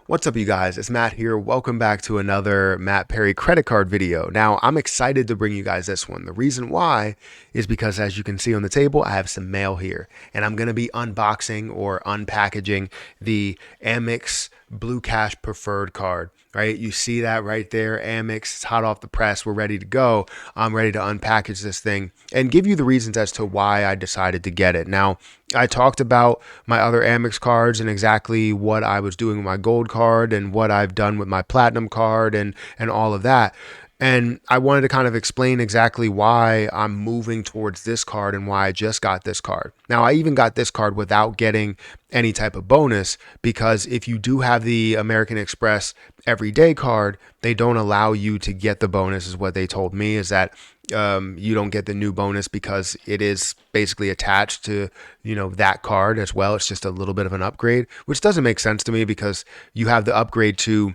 What's up, you guys? It's Matt here. Welcome back to another Matt Perry credit card video. Now, I'm excited to bring you guys this one. The reason why is because, as you can see on the table, I have some mail here, and I'm going to be unboxing or unpackaging the Amex Blue Cash Preferred card. Right? You see that right there, Amex. It's hot off the press. We're ready to go. I'm ready to unpackage this thing and give you the reasons as to why I decided to get it. Now, I talked about my other Amex cards and exactly what I was doing with my gold card and what I've done with my platinum card and all of that. And I wanted to kind of explain exactly why I'm moving towards this card and why I just got this card. Now, I even got this card without getting any type of bonus, because if you do have the American Express everyday card, they don't allow you to get the bonus, is what they told me, is that you don't get the new bonus because it is basically attached to, that card as well. It's just a little bit of an upgrade, which doesn't make sense to me because you have the upgrade to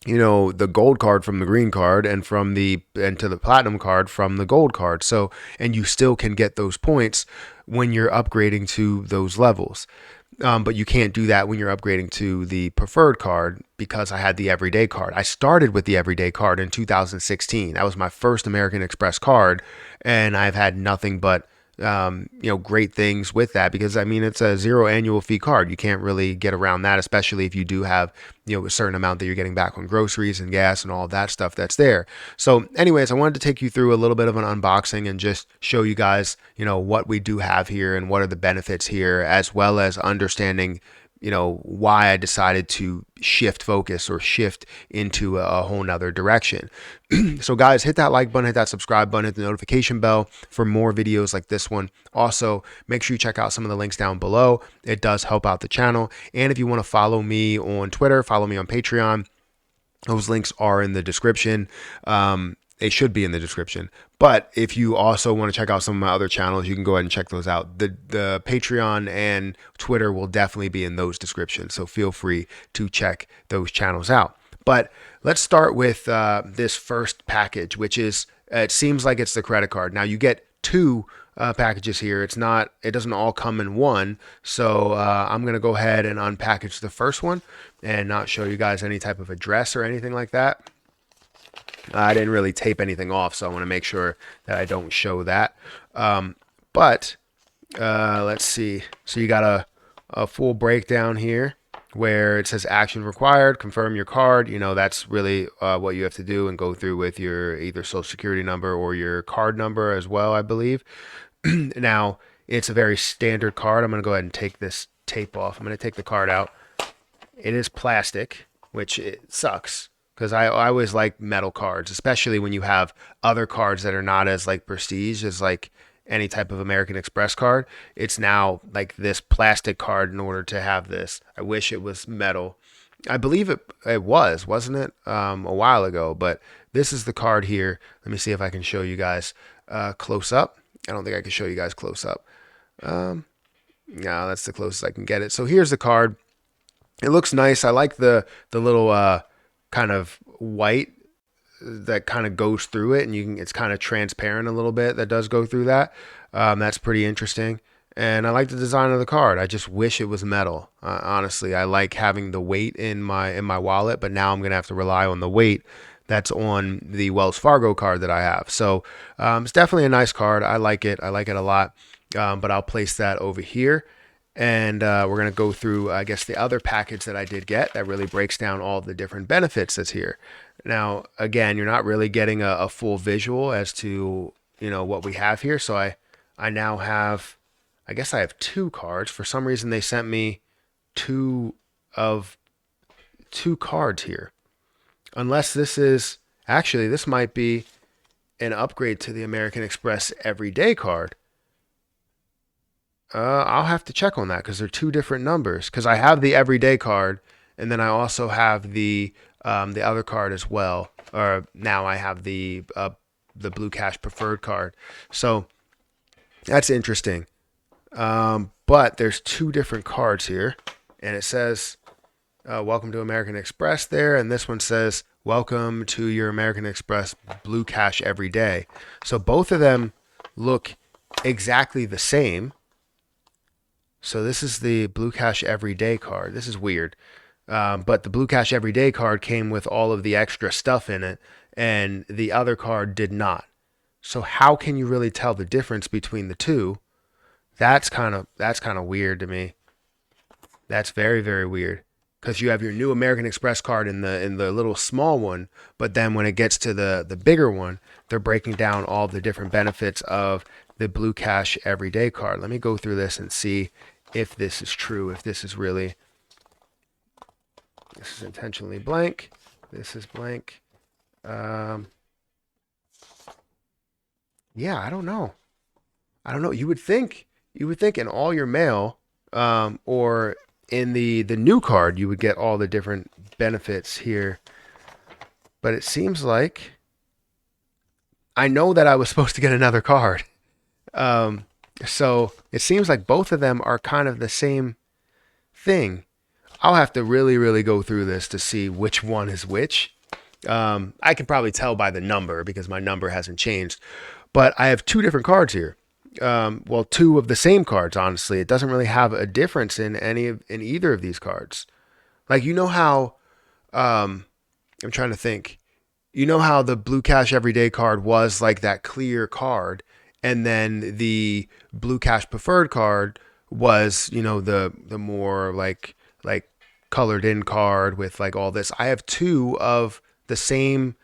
the gold card from the green card and to the platinum card from the gold card. So, and you still can get those points when you're upgrading to those levels. But you can't do that when you're upgrading to the preferred card, because I had the everyday card. I started with the everyday card in 2016. That was my first American Express card, and I've had nothing but great things with that, because it's a zero annual fee card. You can't really get around that, especially if you do have, a certain amount that you're getting back on groceries and gas and all of that stuff that's there. So anyways, I wanted to take you through a little bit of an unboxing and just show you guys, what we do have here and what are the benefits here, as well as understanding why I decided to shift focus or shift into a whole nother direction. So guys, hit that like button, hit that subscribe button, hit the notification bell for more videos like this one. Also, make sure you check out some of the links down below. It does help out the channel. And if you want to follow me on Twitter, follow me on Patreon, those links are in the description. They should be in the description. But if you also want to check out some of my other channels, you can go ahead and check those out. The Patreon and Twitter will definitely be in those descriptions, so feel free to check those channels out. But let's start with this first package, which is, it seems like it's the credit card. Now, you get two packages here. It doesn't all come in one. So I'm going to go ahead and unpackage the first one and not show you guys any type of address or anything like that. I didn't really tape anything off, so I want to make sure that I don't show that. But let's see. So you got a full breakdown here where it says action required, confirm your card. That's really what you have to do and go through with your either social security number or your card number as well, I believe. Now, it's a very standard card. I'm going to go ahead and take this tape off. I'm going to take the card out. It is plastic, which it sucks, because I always like metal cards, especially when you have other cards that are not as prestige as any type of American Express card. It's now like this plastic card in order to have this. I wish it was metal. I believe it wasn't it? A while ago, but this is the card here. Let me see if I can show you guys close up. I don't think I can show you guys close up. No, that's the closest I can get it. So here's the card. It looks nice. I like the little kind of white that kind of goes through it, and it's kind of transparent a little bit. That does go through that. That's pretty interesting. And I like the design of the card. I just wish it was metal. Honestly, I like having the weight in my wallet, but now I'm gonna have to rely on the weight that's on the Wells Fargo card that I have. So it's definitely a nice card. I like it. I like it a lot. But I'll place that over here. And we're going to go through, I guess, the other package that I did get that really breaks down all the different benefits that's here. Now, again, you're not really getting a full visual as to, what we have here. So I now have, I guess I have two cards. For some reason, they sent me two cards here. Unless this might be an upgrade to the American Express everyday card. I'll have to check on that, because they're two different numbers. Because I have the everyday card, and then I also have the other card as well. Or now I have the Blue Cash Preferred card. So that's interesting. But there's two different cards here, and it says welcome to American Express there, and this one says welcome to your American Express Blue Cash Everyday. So both of them look exactly the same. So this is the Blue Cash Everyday card. This is weird. But the Blue Cash Everyday card came with all of the extra stuff in it, and the other card did not. So how can you really tell the difference between the two? That's kind of weird to me. That's very, very weird. Because you have your new American Express card in the little small one, but then when it gets to the bigger one, they're breaking down all the different benefits of the Blue Cash Everyday card. Let me go through this and see if this is true, if this is really, this is intentionally blank. This is blank. Um, yeah, I don't know. I don't know. You would think in all your mail, or in the new card, you would get all the different benefits here. But it seems like I know that I was supposed to get another card. Um, so it seems like both of them are kind of the same thing. I'll have to really, really go through this to see which one is which. I can probably tell by the number because my number hasn't changed. But I have two different cards here. Well, two of the same cards. Honestly, it doesn't really have a difference in either of these cards. Like you know how I'm trying to think. You know how the Blue Cash Everyday card was like that clear card, and then the Blue Cash Preferred card was, the more like colored in card with like all this. I have two of the same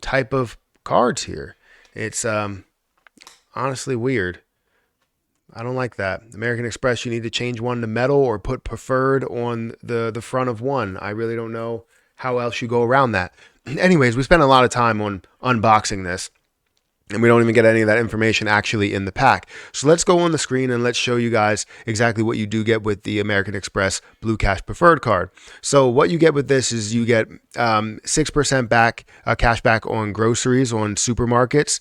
type of cards here. It's honestly weird. I don't like that. American Express, you need to change one to metal or put preferred on the front of one. I really don't know how else you go around that. Anyways, we spent a lot of time on unboxing this, and we don't even get any of that information actually in the pack. So let's go on the screen and let's show you guys exactly what you do get with the American Express Blue Cash Preferred card. So what you get with this is you get 6% back, cash back on groceries, on supermarkets,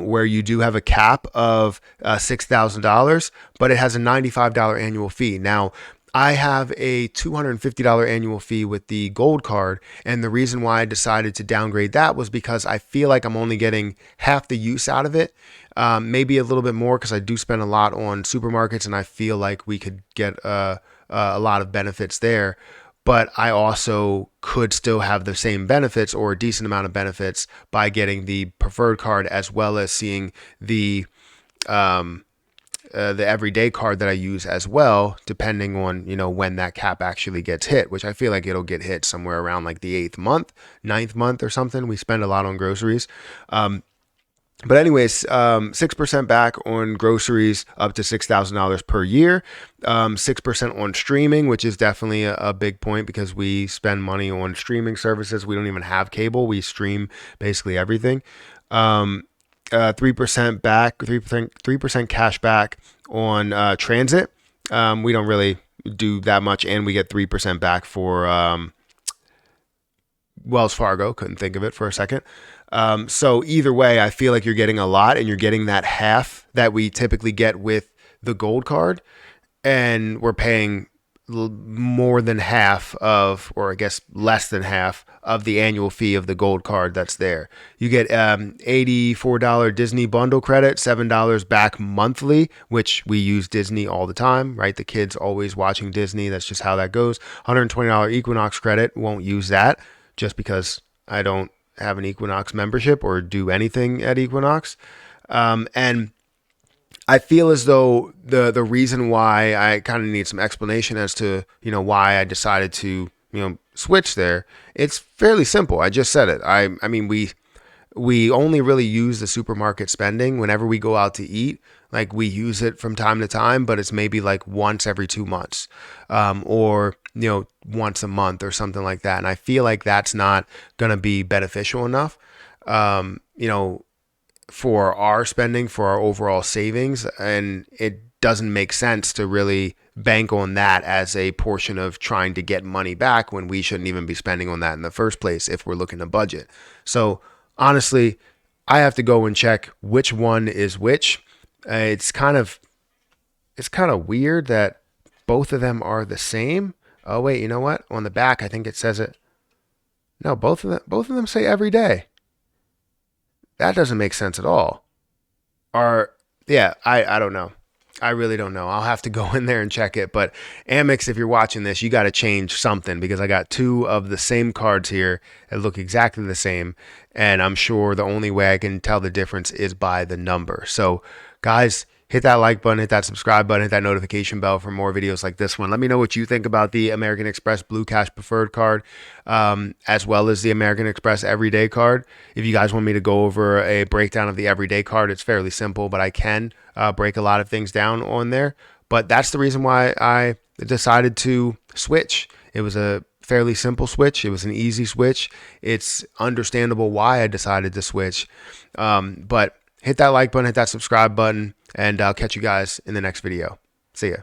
where you do have a cap of $6,000, but it has a $95 annual fee. Now, I have a $250 annual fee with the gold card. And the reason why I decided to downgrade that was because I feel like I'm only getting half the use out of it. Maybe a little bit more because I do spend a lot on supermarkets and I feel like we could get a lot of benefits there. But I also could still have the same benefits or a decent amount of benefits by getting the preferred card as well as seeing the everyday card that I use as well, depending on, when that cap actually gets hit, which I feel like it'll get hit somewhere around like the ninth month or something. We spend a lot on groceries. But anyways, 6% back on groceries up to $6,000 per year. 6% on streaming, which is definitely a big point because we spend money on streaming services. We don't even have cable. We stream basically everything. 3% back, 3% cash back on transit. We don't really do that much, and we get 3% back for Wells Fargo. Couldn't think of it for a second. So either way, I feel like you're getting a lot, and you're getting that half that we typically get with the gold card, and we're paying more than half of, or I guess less than half of the annual fee of the gold card that's there. You get $84 Disney bundle credit, $7 back monthly, which we use Disney all the time, right? The kids always watching Disney. That's just how that goes. $120 Equinox credit, won't use that just because I don't have an Equinox membership or do anything at Equinox. And I feel as though the reason why I kind of need some explanation as to, why I decided to, switch there. It's fairly simple. I just said it. I mean, we only really use the supermarket spending whenever we go out to eat. Like we use it from time to time, but it's maybe like once every 2 months, or, once a month or something like that. And I feel like that's not going to be beneficial enough. You know, for our spending, for our overall savings, and it doesn't make sense to really bank on that as a portion of trying to get money back when we shouldn't even be spending on that in the first place if we're looking to budget. So honestly, I have to go and check which one is which. It's kind of weird that both of them are the same. Oh wait, you know what? On the back, I think it says it. No, both of them say every day. That doesn't make sense at all. Are Yeah, I don't know. I really don't know. I'll have to go in there and check it. But Amex, if you're watching this, you got to change something because I got two of the same cards here that look exactly the same. And I'm sure the only way I can tell the difference is by the number. So, guys, hit that like button, hit that subscribe button, hit that notification bell for more videos like this one. Let me know what you think about the American Express Blue Cash Preferred card, as well as the American Express Everyday card. If you guys want me to go over a breakdown of the Everyday card, it's fairly simple, but I can break a lot of things down on there. But that's the reason why I decided to switch. It was a fairly simple switch. It was an easy switch. It's understandable why I decided to switch. But hit that like button, hit that subscribe button, and I'll catch you guys in the next video. See ya.